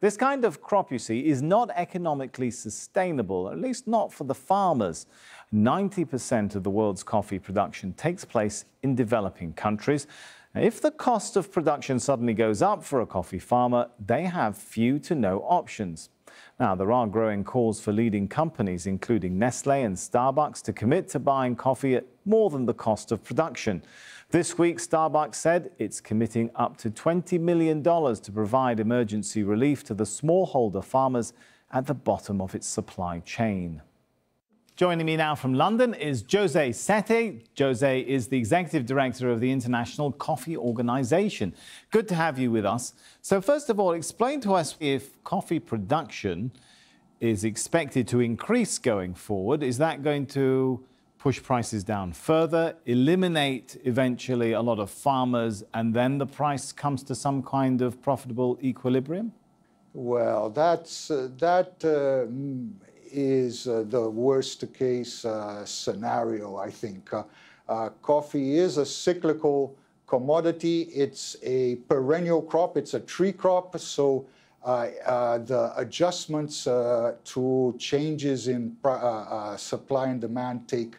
This kind of crop, you see, is not economically sustainable, at least not for the farmers. 90% of the world's coffee production takes place in developing countries. If the cost of production suddenly goes up for a coffee farmer, they have few to no options. Now, there are growing calls for leading companies, including Nestle and Starbucks, to commit to buying coffee at more than the cost of production. This week, Starbucks said it's committing up to $20 million to provide emergency relief to the smallholder farmers at the bottom of its supply chain. Joining me now from London is Jose Sette. Jose is the Executive Director of the International Coffee Organization. Good to have you with us. So first of all, explain to us if coffee production is expected to increase going forward. Is that going to push prices down further, eliminate eventually a lot of farmers, and then the price comes to some kind of profitable equilibrium? Well, that is the worst case scenario, I think. Coffee is a cyclical commodity. It's a perennial crop. It's a tree crop. So the adjustments to changes in supply and demand take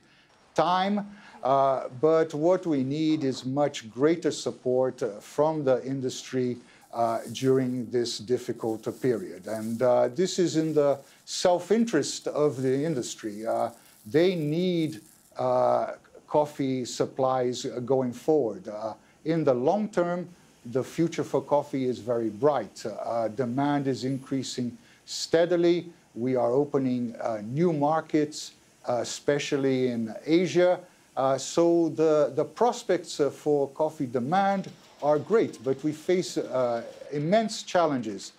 time. But what we need is much greater support from the industry during this difficult period. And this is in the self-interest of the industry. They need coffee supplies going forward. In the long term, the future for coffee is very bright. Demand is increasing steadily. We are opening new markets, especially in Asia. So the prospects for coffee demand are great, but we face immense challenges.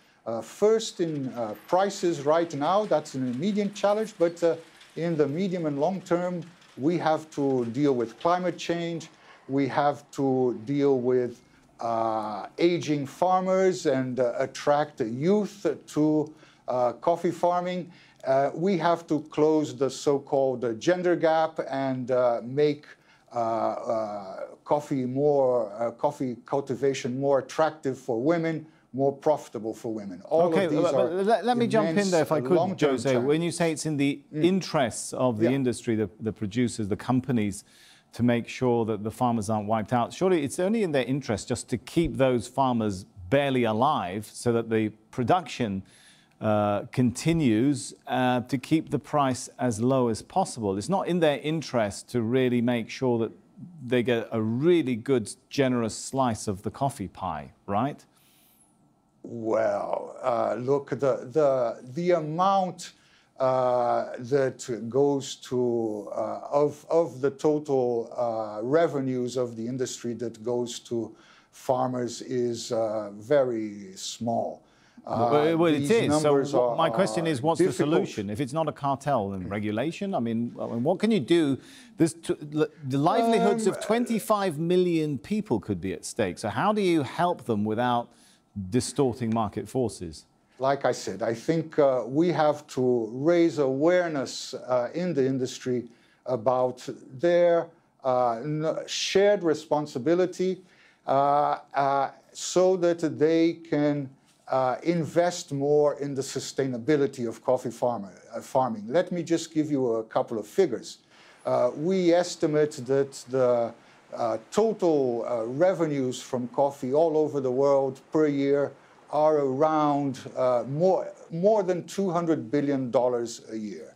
First in prices right now, that's an immediate challenge, but in the medium and long term, we have to deal with climate change. We have to deal with aging farmers and attract youth to coffee farming. We have to close the so-called gender gap and make coffee cultivation more attractive for women, more profitable for women. Okay, let me jump in there if I could, Jose. When you say it's in the interests of the industry, the producers, the companies, to make sure that the farmers aren't wiped out, surely it's only in their interest just to keep those farmers barely alive so that the production continues to keep the price as low as possible. It's not in their interest to really make sure that they get a really good, generous slice of the coffee pie, right? Well, look, the amount that goes to of the total revenues of the industry that goes to farmers is very small. Well, it is. So my question is, what's the solution? If it's not a cartel and regulation, I mean, what can you do? The livelihoods of 25 million people could be at stake. So how do you help them without distorting market forces? Like I said, I think we have to raise awareness in the industry about their shared responsibility so that they can invest more in the sustainability of coffee farming. Let me just give you a couple of figures. We estimate that the total revenues from coffee all over the world per year are around more than $200 billion a year.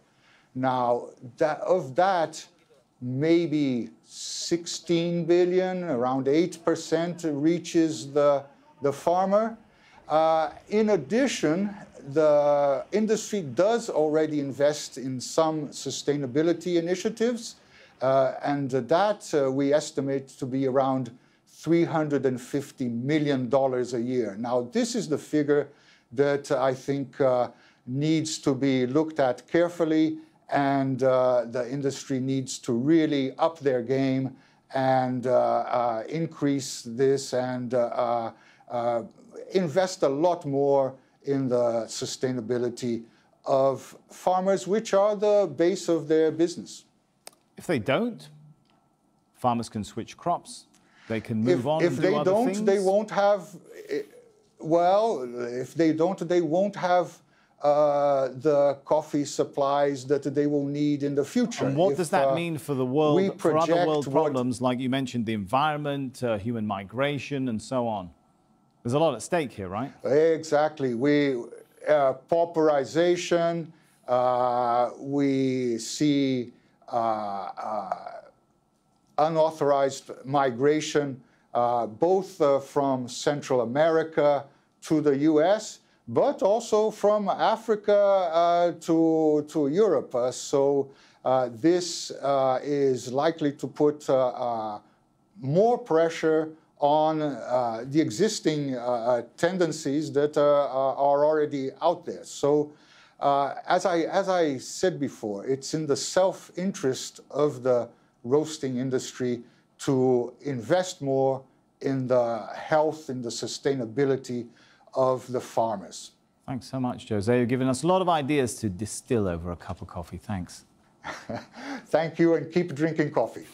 Now, of that, maybe 16 billion, around 8%, reaches the farmer. In addition, the industry does already invest in some sustainability initiatives, and that we estimate to be around $350 million a year. Now, this is the figure that I think needs to be looked at carefully, and the industry needs to really up their game and increase this and invest a lot more in the sustainability of farmers, which are the base of their business. If they don't, farmers can switch crops. They can move on and do other things. If they don't, they won't have Well, if they don't, they won't have the coffee supplies that they will need in the future. And what does that mean for the world, for other world problems, like you mentioned, the environment, human migration, and so on? There's a lot at stake here, right? Exactly. Pauperization, we see unauthorized migration, both from Central America to the US, but also from Africa to Europe. So this is likely to put more pressure on the existing tendencies that are already out there. So as I said before, it's in the self-interest of the roasting industry to invest more in the health, in the sustainability of the farmers. Thanks so much, Jose. You've given us a lot of ideas to distill over a cup of coffee. Thanks. Thank you, and keep drinking coffee.